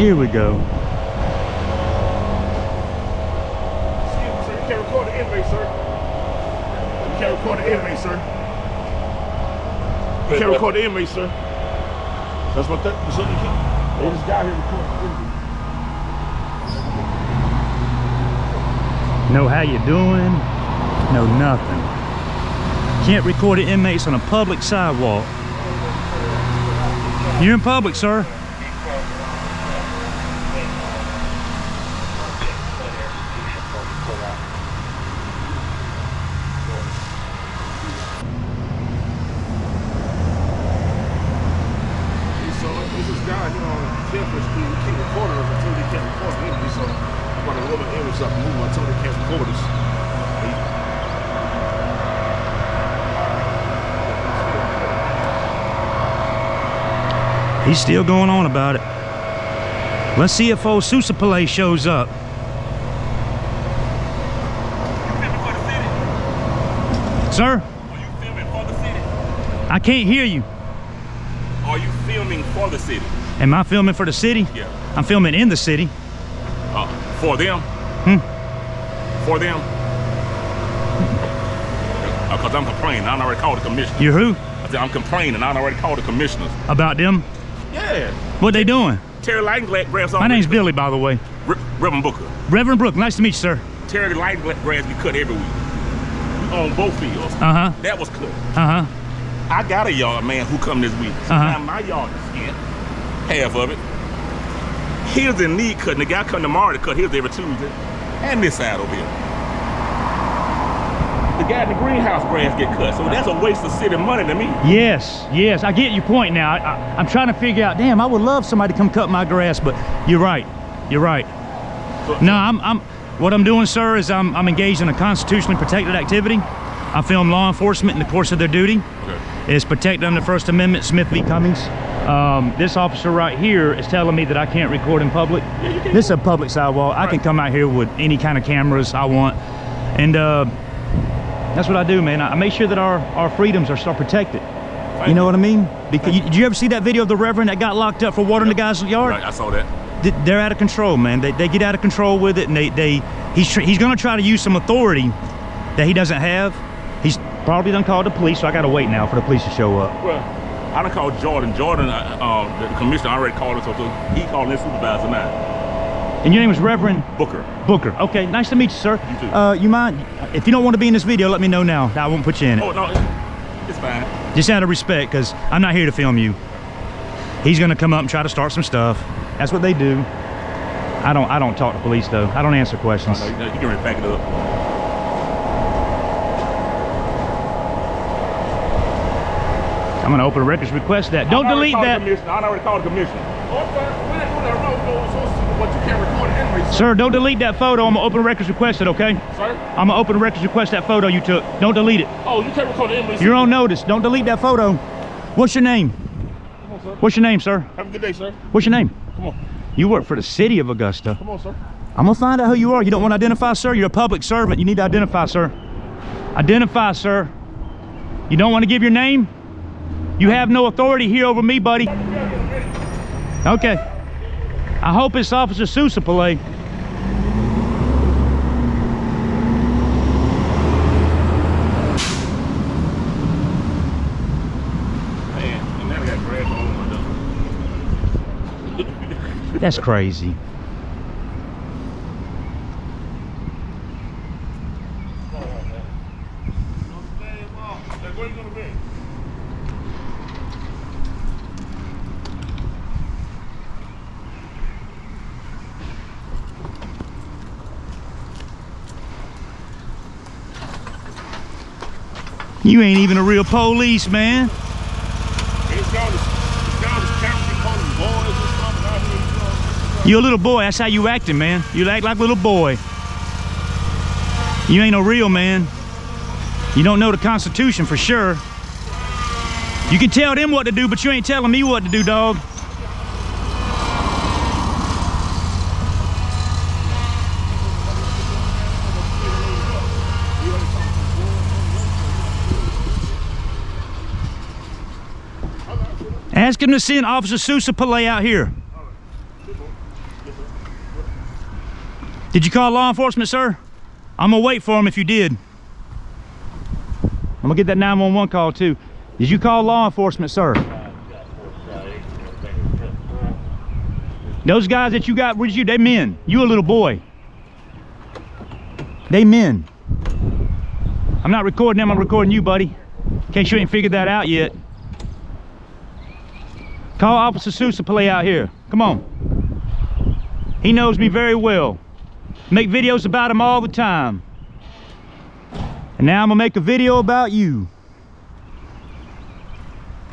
Here we go. Excuse me, sir. You can't record the inmate, sir. You can't record the inmate, sir. You can't record the inmate, sir. That's what that. So you can't. They just got here recording the inmate. Know how you doing? No nothing. Can't record the inmates on a public sidewalk. You're in public, sir. He's still going on about it. Let's see if old Sousa Palais shows up. Sir? Are you filming for the city? I can't hear you. Are you filming for the city? Am I filming for the city? Yeah. I'm filming in the city. For them? For them? Because I'm complaining. I already called the commissioner. You're who? I said I'm complaining. I already called the commissioners. About them? Yeah. What they doing? Terry Lightgrass. My name's Billy, by the way. Reverend Booker. Reverend Brooke, nice to meet you, sir. Terry Lightgrass be cut every week. We own both fields. Uh-huh. That was cut. Uh-huh. I got a yard man who come this week. So now my yard is skint. Half of it. His in need cutting. The guy come tomorrow to cut his every Tuesday. And this side over here. The guy in the greenhouse grass get cut. So that's a waste of city money to me. Yes, yes, I get your point now. I'm trying to figure out, damn, I would love somebody to come cut my grass, but you're right. You're right. So, No, what I'm doing, sir, is I'm engaged in a constitutionally protected activity. I film law enforcement in the course of their duty. Okay. It's protected under the First Amendment, Smith v. Cummings. This officer right here is telling me that I can't record in public. This is a public sidewalk. Right. I can come out here with any kind of cameras I want. And that's what I do, man. I make sure that our freedoms are protected. You know what I mean? Because did you ever see that video of the Reverend that got locked up for watering the guy's yard? Right, I saw that. They're out of control, man. They get out of control with it, and he's gonna try to use some authority that he doesn't have. He's probably done called the police, so I gotta wait now for the police to show up. Well, I done called Jordan. Jordan, the commissioner already called him, so he called his supervisor now. And your name is Reverend? Booker. Booker. Okay, nice to meet you, sir. You too. You mind, if you don't want to be in this video, let me know now. I won't put you in it. Oh, no, it's fine. Just out of respect, because I'm not here to film you. He's gonna come up and try to start some stuff. That's what they do. I don't talk to police though. I don't answer questions. Oh, no, you can really back it up. I'm gonna open a records request that. Don't delete that. I already called the commissioner. Sir, don't delete that photo. I'm gonna open a records request it, okay? Sir? I'm gonna open a records request that photo you took. Don't delete it. Oh, you can't record the inmates. You're on notice. Don't delete that photo. What's your name? Come on, sir. What's your name, sir? Have a good day, sir. What's your name? Come on. You work for the city of Augusta. Come on, sir. I'm gonna find out who you are. You don't want to identify, sir? You're a public servant. You need to identify, sir. Identify, sir. You don't want to give your name? You have no authority here over me, buddy. Okay. I hope it's Officer Sousa Palais. That's crazy. You ain't even a real police, man. You a little boy, that's how you acting, man. You act like a little boy. You ain't no real man. You don't know the Constitution for sure. You can tell them what to do, but you ain't telling me what to do, dog. Ask him to send Officer Sousa Palais out here. Did you call law enforcement, sir? I'm gonna wait for him if you did. I'm gonna get that 911 call too. Did you call law enforcement, sir? Those guys that you got with you, they men. You a little boy. They men. I'm not recording them, I'm recording you, buddy. In case you ain't figured that out yet. Call Officer Sousa play out here. Come on. He knows me very well. Make videos about him all the time. And now I'm gonna make a video about you.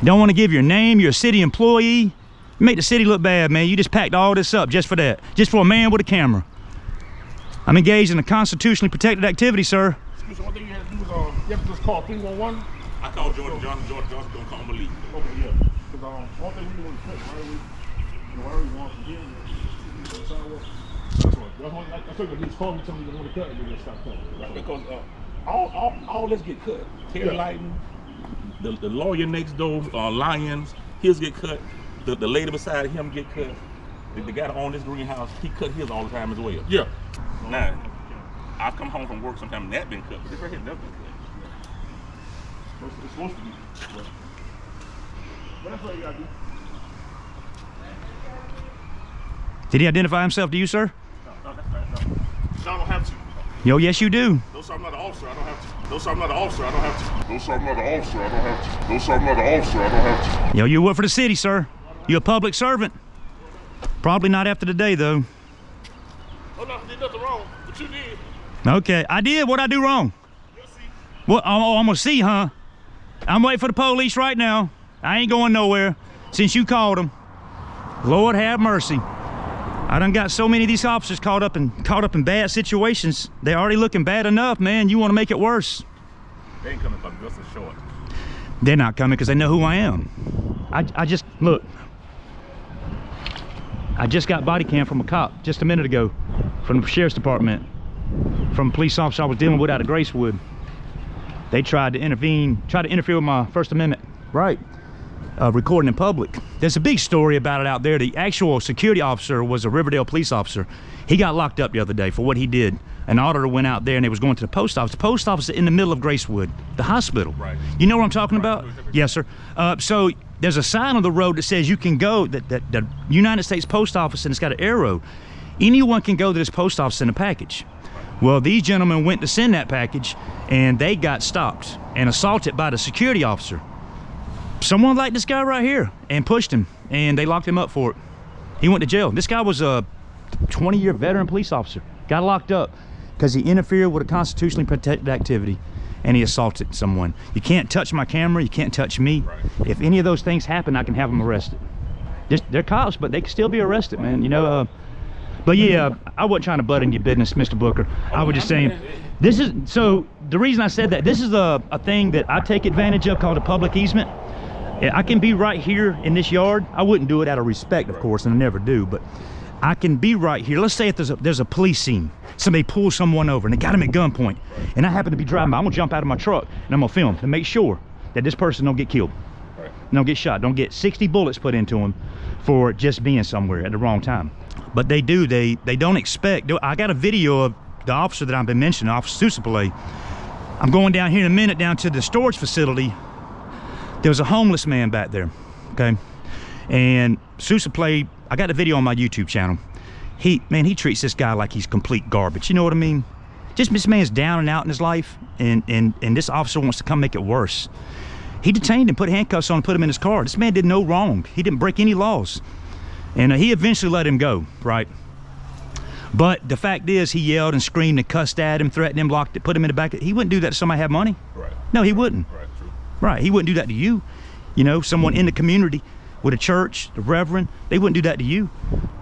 Don't want to give your name, you're a city employee. You make the city look bad, man. You just packed all this up just for that. Just for a man with a camera. I'm engaged in a constitutionally protected activity, sir. Excuse me, one thing you have to do is you have to just call 311. I called Jordan Johnson. Jordan Johnson gonna call Malik. Okay, yeah. Because one thing we want to check, why we want to hear the sidewalk. That's why I told you, just call me, tell me you want to cut, and then just stop cutting. Because all this get cut. Terry Lighton, the lawyer next door, Lyons, his get cut. The lady beside him get cut. The guy that owns this greenhouse, he cut his all the time as well. Yeah. Now, I've come home from work sometime and that been cut, but this right here never been cut. It's supposed to be. But that's what you gotta do. Did he identify himself to you, sir? No, that's right. No, I don't have to. Yo, yes you do. No, sir, I'm not an officer, I don't have to. No, sir, I'm not an officer, I don't have to. No, sir, I'm not an officer, I don't have to. No, sir, I'm not an officer, I don't have to. Yo, you work for the city, sir. You a public servant. Probably not after today, though. Oh, no, I did nothing wrong, but you did. Okay, I did. What'd I do wrong? You'll see. What? Oh, I'm gonna see, huh? I'm waiting for the police right now. I ain't going nowhere since you called them. Lord have mercy. I done got so many of these officers caught up in bad situations. They're already looking bad enough, man. You want to make it worse? They ain't coming from just a short. They're not coming because they know who I am. I just look. I just got body cam from a cop just a minute ago, from the sheriff's department, from a police officer I was dealing with out of Gracewood. They tried to interfere with my First Amendment right, recording in public. There's a big story about it out there. The actual security officer was a Riverdale police officer. He got locked up the other day for what he did. An auditor went out there and they was going to the post office. The post office is in the middle of Gracewood, the hospital. Right. You know what I'm talking about? Yes, sir. So there's a sign on the road that says you can go, that the United States Post Office, and it's got an arrow. Anyone can go to this post office and a package. Well, these gentlemen went to send that package and they got stopped and assaulted by the security officer. Someone like this guy right here and pushed him, and they locked him up for it. He went to jail. This guy was a 20-year veteran police officer. Got locked up because he interfered with a constitutionally protected activity and he assaulted someone. You can't touch my camera, you can't touch me. Right. If any of those things happen, I can have them arrested. They're cops, but they can still be arrested, man. You know, but yeah, I wasn't trying to butt in your business, Mr. Booker. I was just saying, this is, so the reason I said that, this is a thing that I take advantage of called a public easement. I can be right here in this yard. I wouldn't do it out of respect, of course, and I never do, but I can be right here. Let's say if there's a police scene, somebody pulls someone over and they got him at gunpoint, and I happen to be driving by, I'm gonna jump out of my truck and I'm gonna film to make sure that this person don't get killed, don't get shot, don't get 60 bullets put into him for just being somewhere at the wrong time. But they do, they don't expect. I got a video of the officer that I've been mentioning, Officer Sousa. I'm going down here in a minute down to the storage facility. There was a homeless man back there, okay? And Sousa, I got a video on my YouTube channel. He treats this guy like he's complete garbage. You know what I mean? Just this man's down and out in his life, and this officer wants to come make it worse. He detained him, put handcuffs on him, put him in his car. This man did no wrong. He didn't break any laws. And he eventually let him go, right? But the fact is, he yelled and screamed and cussed at him, threatened him, locked it, put him in the back. He wouldn't do that to somebody have money. Right. No, he wouldn't. Right, true. Right, he wouldn't do that to you. You know, someone in the community with a church, the reverend, they wouldn't do that to you.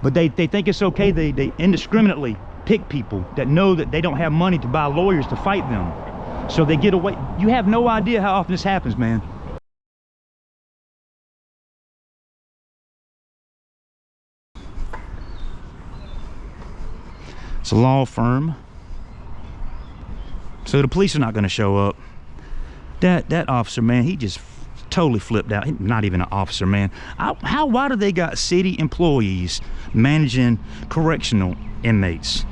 But they think it's okay. They indiscriminately pick people that know that they don't have money to buy lawyers to fight them. So they get away. You have no idea how often this happens, man. It's a law firm. So the police are not going to show up. That officer, man, he just totally flipped out. He's not even an officer, man. Why do they got city employees managing correctional inmates?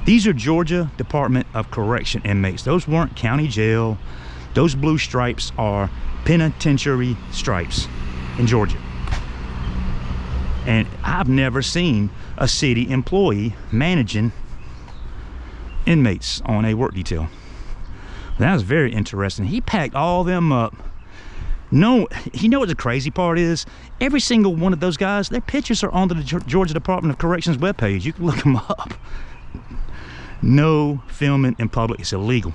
These are Georgia Department of Correction inmates. Those weren't county jail. Those blue stripes are penitentiary stripes in Georgia. And I've never seen a city employee managing inmates on a work detail. That was very interesting. He packed all them up. No, you know what the crazy part is? Every single one of those guys, their pictures are on the Georgia Department of Corrections webpage. You can look them up. No filming in public is illegal.